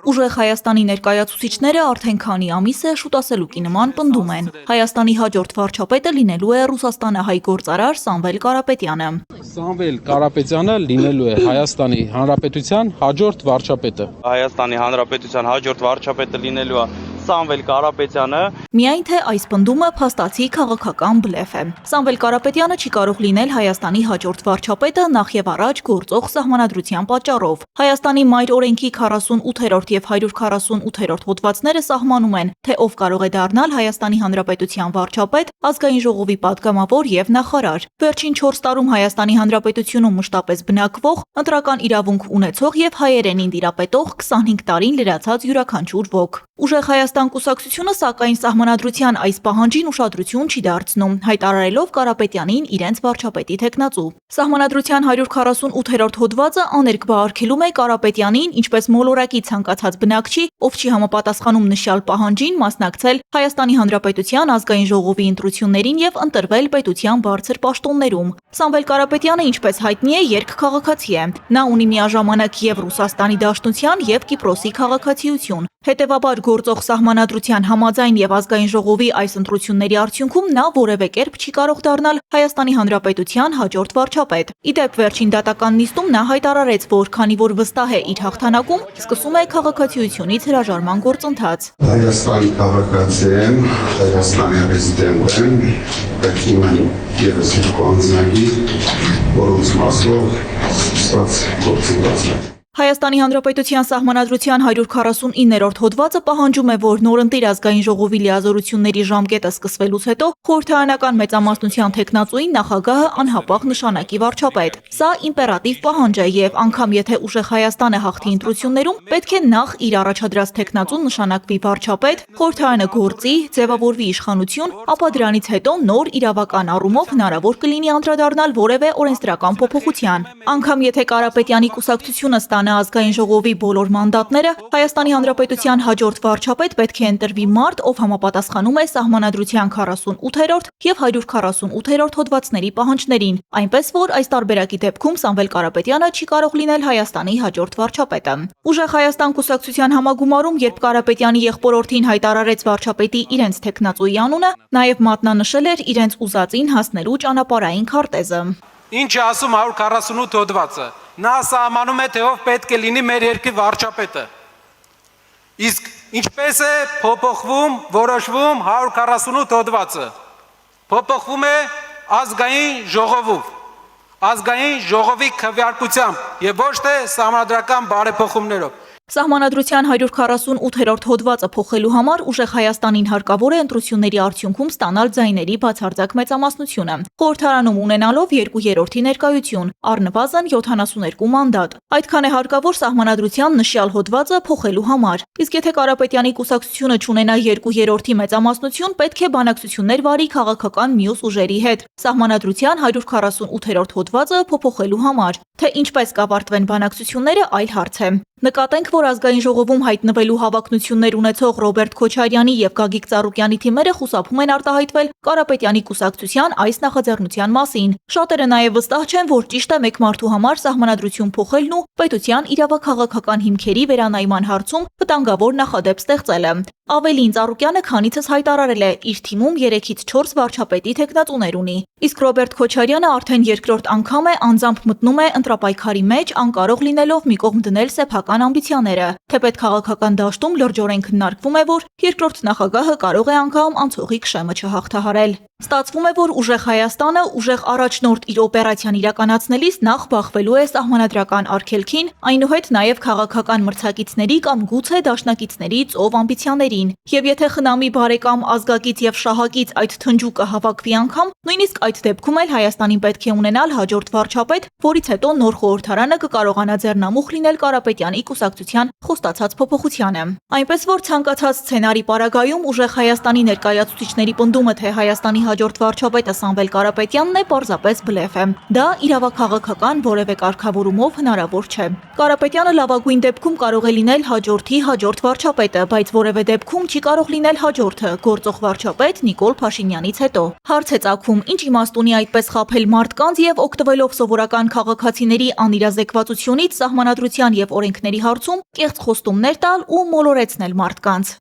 Ուժեղ Հայաստանի ներկայացուցիչները արդեն քանի ամիս է շուտասելուկի նման պնդում են. Հայաստանի հաջորդ վարչապետը լինելու է Ռուսաստանահայ գործարար Սամվել Կարապետյանը։ Սամվել Կարապետյանը լինելու է Հայաստանի Հանրապետության հաջորդ վարչապետը։ Հայաստանի Հանրապետության հաջորդ վարչապետը լինելու է Սամվել Կարապետյանը։ Միայն թե այս պնդումը փաստացի քաղաքական բլեֆ է։ Սամվել Կարապետյանը չի կարող լինել Հայաստանի հաջորդ վարչապետը նախ եւ առաջ գործող սահմանադրության պատճառով։ Հայաստանի մայր օրենքի 48-րդ եւ 148-րդ հոդվածները սահմանում են, թե ով կարող է դառնալ Հայաստանի Հանրապետության վարչապետ, ազգային ժողովի պատգամավոր եւ նախարար։ Վերջին 4 տարում Հայաստանի Հանրապետությունում մշտապես բնակվող, ընտրական իրավունք ունեցող եւ հայերենին տիրապետող 25 տարին լրացած յուրաքանչյուր ոք։ Ուժեղ Հայաստան կուսակցությունը սակայն սահմանադրության այս պահանջին ուշադրություն չի դարձնում, հայտարարելով Կարապետյանին իրենց վարչապետի թեկնածու։ Սահմանադրության 148-րդ հոդվածը աներկբա արգելում է Կարապետյանին, ինչպես մոլորակի ցանկացած բնակչի, ով չի համապատասխանում նշյալ պահանջին, մասնակցել Հայաստանի Հանրապետության ազգային ժողովի ընտրություններին եւ ընտրվել պետության բարձր պաշտոններում։ Սամվել Կարապետյանը, ինչպես հայտնի է, երկքաղաքացի է։ Նա ունի միաժամանակ եւ Ռուսաստանի Դաշնության եւ Կիպրոսի քաղաքացիություն։ Հետևաբար գործող սահմանադրության համաձայն եւ ազգային ժողովի այս ընտրությունների արդյունքում նա որևէ կերպ չի կարող դառնալ Հայաստանի Հանրապետության հաջորդ վարչապետ։ Իդեպ վերջին դատական նիստում նա հայտարարեց, որ քանի որ վստահ է իր հաղթանակում, սկսում է քաղաքացիությունից հրաժարման գործընթաց։ Հայաստանի քաղաքացի եմ, Հայաստանի ռեզիդենտ եմ, պետք է եւս երկու անձնագիր, որոնց մասով ստաց գործընթաց է։ Հայաստանի Հանրապետության սահմանադրության 149-րդ հոդվածը պահանջում է, որ նորընտիր ազգային ժողովի լիազորությունների ժամկետը սկսվելուց հետո խորհրդարանական մեծամասնության թեկնածուին նախագահը անհապաղ նշանակի վարչապետ։ Սա իմպերատիվ պահանջ է եւ անգամ եթե Ուժեղ Հայաստանը հաղթի ընտրություններում, պետք է նախ իր առաջադրած թեկնածուն նշանակվի վարչապետ, խորհրդարանը գործի, ձևավորվի իշխանություն, ապա դրանից հետո նոր իրավական առումով հնարավոր կլինի անդրադառնալ որևէ օրենսդրական փոփոխության։ Անգամ եթե Կարապետյանի կուսակցությունը ազգային ժողովի բոլոր մանդատները, Հայաստանի Հանրապետության հաջորդ վարչապետ պետք է ընտրվի մարդ, ով համապատասխանում է սահմանադրության 48-րդ եւ 148-րդ հոդվածների պահանջներին, այնպես որ այս տարբերակի դեպքում Սամվել Կարապետյանը չի կարող լինել Հայաստանի հաջորդ վարչապետը։ Ուժեղ Հայաստան կուսակցության համագումարում, երբ Կարապետյանի եղբորորդին հայտարարեց վարչապետի իրենց թեկնածուի անունը, նաեւ մատնանշել էր իրենց ուզածին հասնելու ճանապարհային քարտեզը։ Ինչ է ասում 148 հոդվածը։ Նա սահմանում է, թե ով պետք է լինի մեր երկրի վարչապետը։ Իսկ ինչպես է փոփոխվում, որոշվում 148 հոդվածը։ Փոփոխվում է ազգային ժողովով, ազգային ժողովի քվեարկությամբ եւ ոչ թե սահմանադրական բարեփոխումներով։ Սահմանադրության 148-րդ հոդվածը փոխելու համար Ուժեղ Հայաստանին հարկավոր է ընտրությունների արդյունքում ստանալ ձայների բացարձակ մեծամասնությունը, խորհրդարանում ունենալով 2/3 ներկայություն, առնվազն 72 մանդատ։ Այդքան է հարկավոր սահմանադրության նշյալ հոդվածը փոխելու համար։ Իսկ եթե Կարապետյանի կուսակցությունը չունենա 2/3 մեծամասնություն, պետք է բանակցություններ վարի քաղաքական մյուս ուժերի հետ։ Սահմանադրության 148-րդ հոդվածը փոփոխելու համար, թե ինչպես կավարտվեն բանակցությունները, այլ հարց է։ Նկատենք, որ ազգային ժողովում հայտնվելու հավակնություններ ունեցող Ռոբերտ Քոչարյանի եւ Գագիկ Ծառուկյանի թիմերը խուսափում են արտահայտվել Կարապետյանի կուսակցության այս նախաձեռնության մասին։ Շատերը նաեւ վստահ չեն, որ ճիշտ է մեկ մարդու համար սահմանադրություն փոխելն ու պետության իրավաքաղաքական հիմքերի վերանայման հարցում վտանգավոր նախադեպ ստեղծելը։ Ավելին, Ծառուկյանը քանիցս հայտարարել է, իր թիմում 3-ից 4 վարչապետի թեկնածուներ ունի։ Իսկ Ռոբերտ Քոչարյանը արդեն երկրորդ անգամ է անձամբ մտնում է ընտրապայքարի մեջ, անկարող լինելով մի կողմ դնել սեփական ամբիցիաները։ Թեպետ քաղաքական դաշտում լրջորեն քննարկվում է, որ երկրորդ նախագահը կարող է անգամ անցողիկ շեմը չհաղթահարել։ Ստացվում է, որ Ուժեղ Հայաստանը, ուժեղ առաջնորդ իր օպերացիան իրականացնելիս նախ բախվելու է սահմանադրական արգելքին, այնուհետ նաև քաղաքական մրցակիցների կամ գուցե դաշնակիցների ծով ամբիցիաներին։ Եվ եթե խնամի բարեկամ ազգակից եւ շահակից այդ թնջուկը հավաքվի անգամ, նույնիսկ այդ դեպքում էլ Հայաստանին պետք է ունենալ հաջորդ վարչապետ, որից հետո նոր խորհրդարանը կկարողանա ձեռնամուխ լինել Կարապետյանի կուսակցության խոստացած փոփոխությանը։ Այնպես որ ցանկացած սցենարի պարագայում Ուժեղ Հայաստանի ներկայացուցիչների պնդումը, թե Հայաստանի հաջորդ վարչապետը Սամվել Կարապետյանն է, պարզապես բլեֆ է։ Դա իրավաքաղաքական որևէ կարգավորումով հնարավոր չէ։ Կարապետյանը լավագույն դեպքում կարող է լինել հաջորդի հաջորդ վարչապետը, բայց որևէ դեպքում չի կարող լինել հաջորդը, գործող վարչապետ Նիկոլ Փաշինյանից հետո։ Հարց է ծագում, ինչ իմաստ ունի այդպես խաբել մարդկանց եւ օգտվելով սովորական քաղաքացիների անիրազեկվածությունից սահմանադրության եւ օրենքների հարցում կեղծ խոստումներ տալ ու մոլորեցնել մարդկանց։